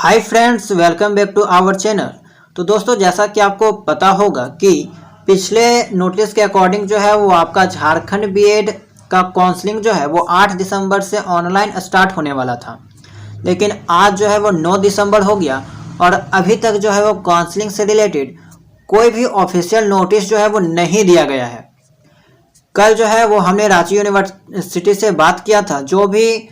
Hi friends, welcome back to our channel. तो दोस्तों, जैसा कि आपको पता होगा कि पिछले नोटिस के अकॉर्डिंग जो है वो आपका झारखंड बीएड का काउंसलिंग जो है वो 8 दिसंबर से ऑनलाइन स्टार्ट होने वाला था। लेकिन आज जो है वो 9 दिसंबर हो गया और अभी तक जो है वो काउंसलिंग से रिलेटेड कोई भी ऑफिशियल नोटिस जो है वो नहीं दिया गया है। कल जो है वो हमने रांची यूनिवर्सिटी से बात किया था, जो भी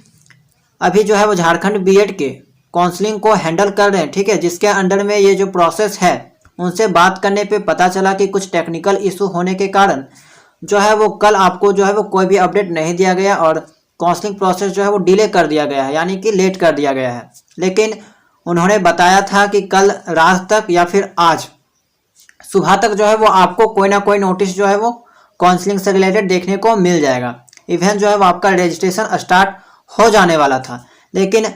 अभी जो है वो झारखंड बीएड के काउंसलिंग को हैंडल कर रहे हैं, ठीक है, जिसके अंडर में ये जो प्रोसेस है, उनसे बात करने पे पता चला कि कुछ टेक्निकल इशू होने के कारण जो है वो कल आपको जो है वो कोई भी अपडेट नहीं दिया गया और काउंसलिंग प्रोसेस जो है वो डिले कर दिया गया है, यानी कि लेट कर दिया गया है। लेकिन उन्होंने बताया था कि कल रात तक या फिर आज सुबह तक जो है वो आपको कोई ना कोई नोटिस जो है वो काउंसलिंग से रिलेटेड देखने को मिल जाएगा। इवेंट जो है वो आपका रजिस्ट्रेशन स्टार्ट हो जाने वाला था, लेकिन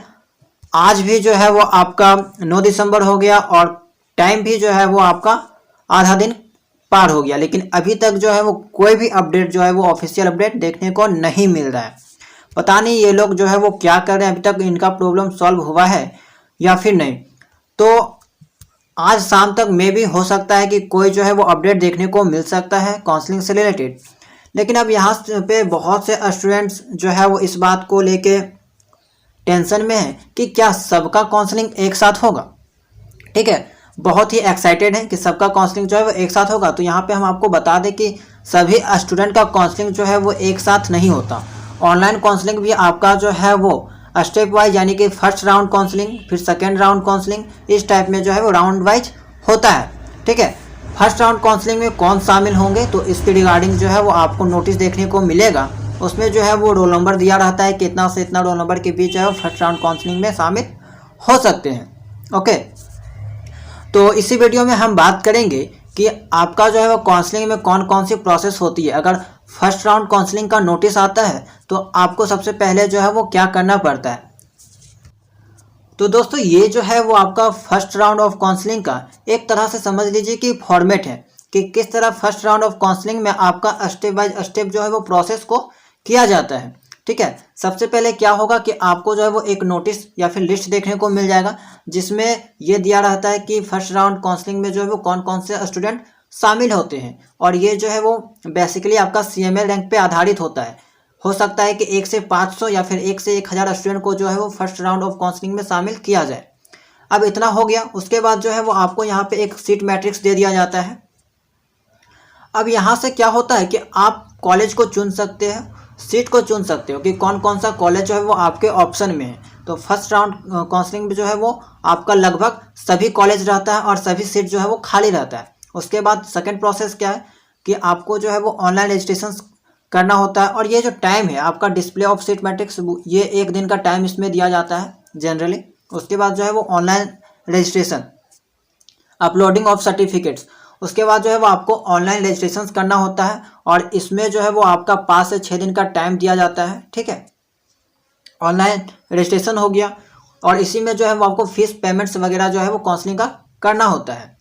आज भी जो है वो आपका 9 दिसंबर हो गया और टाइम भी जो है वो आपका आधा दिन पार हो गया, लेकिन अभी तक जो है वो कोई भी अपडेट जो है वो ऑफिशियल अपडेट देखने को नहीं मिल रहा है। पता नहीं ये लोग जो है वो क्या कर रहे हैं, अभी तक इनका प्रॉब्लम सॉल्व हुआ है या फिर नहीं। तो आज शाम तक मे भी हो सकता है कि कोई जो है वो अपडेट देखने को मिल सकता है काउंसलिंग से रिलेटेड। लेकिन अब यहाँ पे बहुत से स्टूडेंट्स जो है वो इस बात को लेके टेंशन में है कि क्या सबका काउंसलिंग एक साथ होगा। ठीक है, बहुत ही एक्साइटेड है कि सबका काउंसलिंग जो है वो एक साथ होगा। तो यहाँ पे हम आपको बता दें कि सभी स्टूडेंट का काउंसलिंग जो है वो एक साथ नहीं होता। ऑनलाइन काउंसलिंग भी आपका जो है वो स्टेप वाइज, यानी कि फर्स्ट राउंड काउंसलिंग, फिर सेकेंड राउंड काउंसलिंग, इस टाइप में जो है वो राउंड वाइज होता है। ठीक है, फर्स्ट राउंड काउंसलिंग में कौन शामिल होंगे तो इसके रिगार्डिंग जो है वो आपको नोटिस देखने को मिलेगा। उसमें जो है वो रोल नंबर दिया रहता है कि इतना से इतना रोल नंबर के बीच जो है वो फर्स्ट राउंड काउंसलिंग में शामिल हो सकते हैं। ओके, तो इसी वीडियो में हम बात करेंगे कि आपका जो है वो काउंसलिंग में कौन कौन सी प्रोसेस होती है। अगर फर्स्ट राउंड काउंसलिंग का नोटिस आता है तो आपको सबसे पहले जो है वो क्या करना पड़ता है। तो दोस्तों, ये जो है वो आपका फर्स्ट राउंड ऑफ काउंसलिंग का एक तरह से समझ लीजिए कि फॉर्मेट है कि किस तरह फर्स्ट राउंड ऑफ काउंसलिंग में आपका स्टेप बाय स्टेप जो है वो प्रोसेस को किया जाता है। ठीक है, सबसे पहले क्या होगा कि आपको जो है वो एक नोटिस या फिर लिस्ट देखने को मिल जाएगा, जिसमें ये दिया रहता है कि फर्स्ट राउंड काउंसलिंग में जो है वो कौन कौन से स्टूडेंट शामिल होते हैं। और ये जो है वो बेसिकली आपका CML रैंक पे आधारित होता है। हो सकता है कि 1 से 500 या फिर 1 से 1000 स्टूडेंट को जो है वो फर्स्ट राउंड ऑफ काउंसलिंग में शामिल किया जाए। अब इतना हो गया, उसके बाद जो है वो आपको यहाँ पे एक सीट मैट्रिक्स दे दिया जाता है। अब यहाँ से क्या होता है कि आप कॉलेज को चुन सकते हैं, सीट को चुन सकते हो कि कौन कौन सा कॉलेज जो है वो आपके ऑप्शन में है। तो फर्स्ट राउंड काउंसलिंग में जो है वो आपका लगभग सभी कॉलेज रहता है और सभी सीट जो है वो खाली रहता है। उसके बाद सेकंड प्रोसेस क्या है कि आपको जो है वो ऑनलाइन रजिस्ट्रेशन करना होता है। और ये जो टाइम है आपका डिस्प्ले ऑफ सीट मैट्रिक्स, ये 1 दिन का टाइम इसमें दिया जाता है जनरली। उसके बाद जो है वो online registration, uploading of certificates, उसके बाद जो है वो आपको ऑनलाइन रजिस्ट्रेशन करना होता है और इसमें जो है वो आपका 5 से 6 दिन का टाइम दिया जाता है। ठीक है, ऑनलाइन रजिस्ट्रेशन हो गया और इसी में जो है वो आपको फीस पेमेंट्स वगैरह जो है वो काउंसलिंग का करना होता है।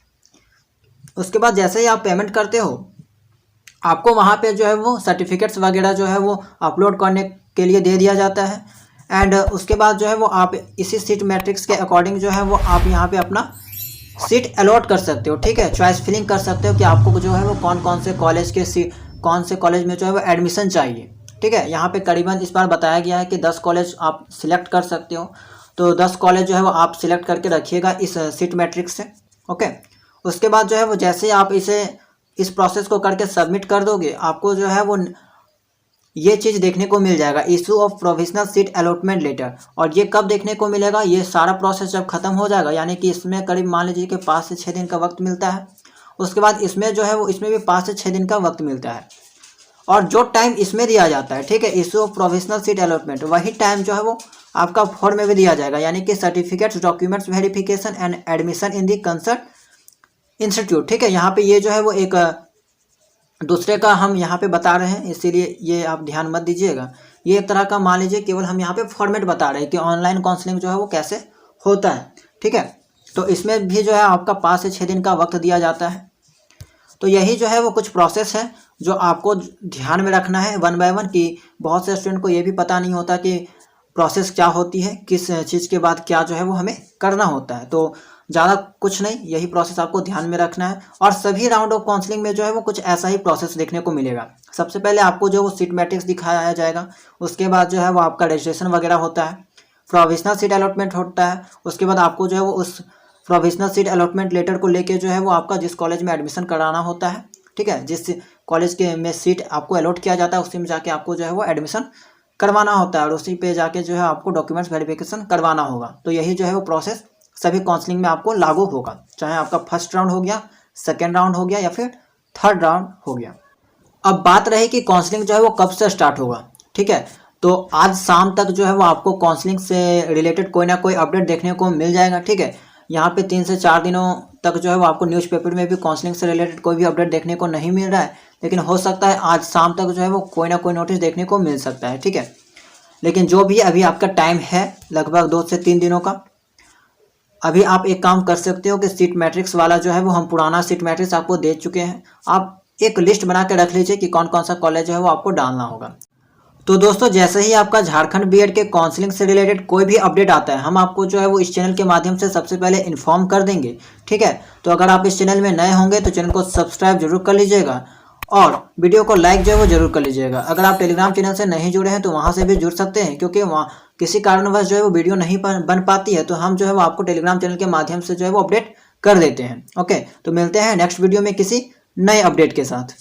उसके बाद जैसे ही आप पेमेंट करते हो, आपको वहाँ पे जो है वो सर्टिफिकेट्स वगैरह जो है वो अपलोड करने के लिए दे दिया जाता है। एंड उसके बाद जो है वो आप इसी सीट मैट्रिक्स के अकॉर्डिंग जो है वो आप यहाँ पे अपना सीट अलॉट कर सकते हो। ठीक है, चॉइस फिलिंग कर सकते हो कि आपको जो है वो कौन कौन से कॉलेज के कौन से कॉलेज में जो है वो एडमिशन चाहिए। ठीक है, यहाँ पे करीबन इस बार बताया गया है कि 10 कॉलेज आप सिलेक्ट कर सकते हो। तो 10 कॉलेज जो है वो आप सिलेक्ट करके रखिएगा इस सीट मैट्रिक्स से। ओके, उसके बाद जो है वो जैसे ही आप इस प्रोसेस को करके सबमिट कर दोगे, आपको जो है वो ये चीज़ देखने को मिल जाएगा, issue of provisional seat allotment letter. और ये कब देखने को मिलेगा, ये सारा प्रोसेस जब खत्म हो जाएगा, यानी कि इसमें करीब मान लीजिए कि 5 से 6 दिन का वक्त मिलता है। उसके बाद इसमें जो है वो इसमें भी 5 से 6 दिन का वक्त मिलता है। और जो टाइम इसमें दिया जाता है, ठीक है, issue of provisional seat allotment, वही टाइम जो है वो आपका फॉर्म में भी दिया जाएगा, यानी कि certificates, documents verification and admission in the concern institute. ठीक है, यहाँ पे ये जो है वो एक दूसरे का हम यहाँ पे बता रहे हैं, इसीलिए ये आप ध्यान मत दीजिएगा। ये एक तरह का मान लीजिए केवल हम यहाँ पे फॉर्मेट बता रहे हैं कि ऑनलाइन काउंसलिंग जो है वो कैसे होता है। ठीक है, तो इसमें भी जो है आपका 5 से 6 दिन का वक्त दिया जाता है। तो यही जो है वो कुछ प्रोसेस है जो आपको ध्यान में रखना है वन बाय वन, कि बहुत से स्टूडेंट को ये भी पता नहीं होता कि प्रोसेस क्या होती है, किस चीज़ के बाद क्या जो है वो हमें करना होता है। तो ज़्यादा कुछ नहीं, यही प्रोसेस आपको ध्यान में रखना है। और सभी राउंड ऑफ काउंसलिंग में जो है वो कुछ ऐसा ही प्रोसेस देखने को मिलेगा। सबसे पहले आपको जो वो सीट मैट्रिक्स दिखाया जाएगा, उसके बाद जो है वो आपका रजिस्ट्रेशन वगैरह होता है, प्रोविजनल सीट अलॉटमेंट होता है। उसके बाद आपको जो है वो उस प्रोविजनल सीट अलॉटमेंट लेटर को लेके जो है वो आपका जिस कॉलेज में एडमिशन कराना होता है, ठीक है, जिस कॉलेज के में सीट आपको अलॉट किया जाता है उसी में जाके आपको जो है वो एडमिशन करवाना होता है और उसी पे जाके जो है आपको डॉक्यूमेंट्स वेरिफिकेशन करवाना होगा। तो यही जो है वो प्रोसेस सभी काउंसलिंग में आपको लागू होगा, चाहे आपका फर्स्ट राउंड हो गया, सेकेंड राउंड हो गया या फिर थर्ड राउंड हो गया। अब बात रही कि काउंसलिंग जो है वो कब से स्टार्ट होगा, ठीक है। तो आज शाम तक जो है वो आपको काउंसलिंग से रिलेटेड कोई ना कोई अपडेट देखने को मिल जाएगा, ठीक है। यहाँ पे 3 से 4 दिनों तक जो है वो आपको न्यूज़पेपर में भी काउंसलिंग से रिलेटेड कोई भी अपडेट देखने को नहीं मिल रहा है, लेकिन हो सकता है आज शाम तक जो है वो कोई ना कोई नोटिस देखने को मिल सकता है, ठीक है। लेकिन जो भी अभी आपका टाइम है लगभग 2 से 3 दिनों का, अभी आप एक काम कर सकते हो कि सीट मैट्रिक्स वाला जो है वो हम पुराना सीट मैट्रिक्स आपको दे चुके हैं, आप एक लिस्ट बना के रख लीजिए कि कौन कौन सा कॉलेज है वो आपको डालना होगा। तो दोस्तों जैसे ही आपका झारखंड बीएड के काउंसलिंग से रिलेटेड कोई भी अपडेट आता है, हम आपको जो है वो इस चैनल के माध्यम से सबसे पहले इन्फॉर्म कर देंगे, ठीक है। तो अगर आप इस चैनल में नए होंगे तो चैनल को सब्सक्राइब जरूर कर लीजिएगा और वीडियो को लाइक जो है वो जरूर कर लीजिएगा। अगर आप टेलीग्राम चैनल से नहीं जुड़े हैं तो वहाँ से भी जुड़ सकते हैं, क्योंकि वहाँ किसी कारणवश जो है वो वीडियो नहीं बन पाती है तो हम जो है वो आपको टेलीग्राम चैनल के माध्यम से जो है वो अपडेट कर देते हैं। ओके, तो मिलते हैं नेक्स्ट वीडियो में किसी नए अपडेट के साथ।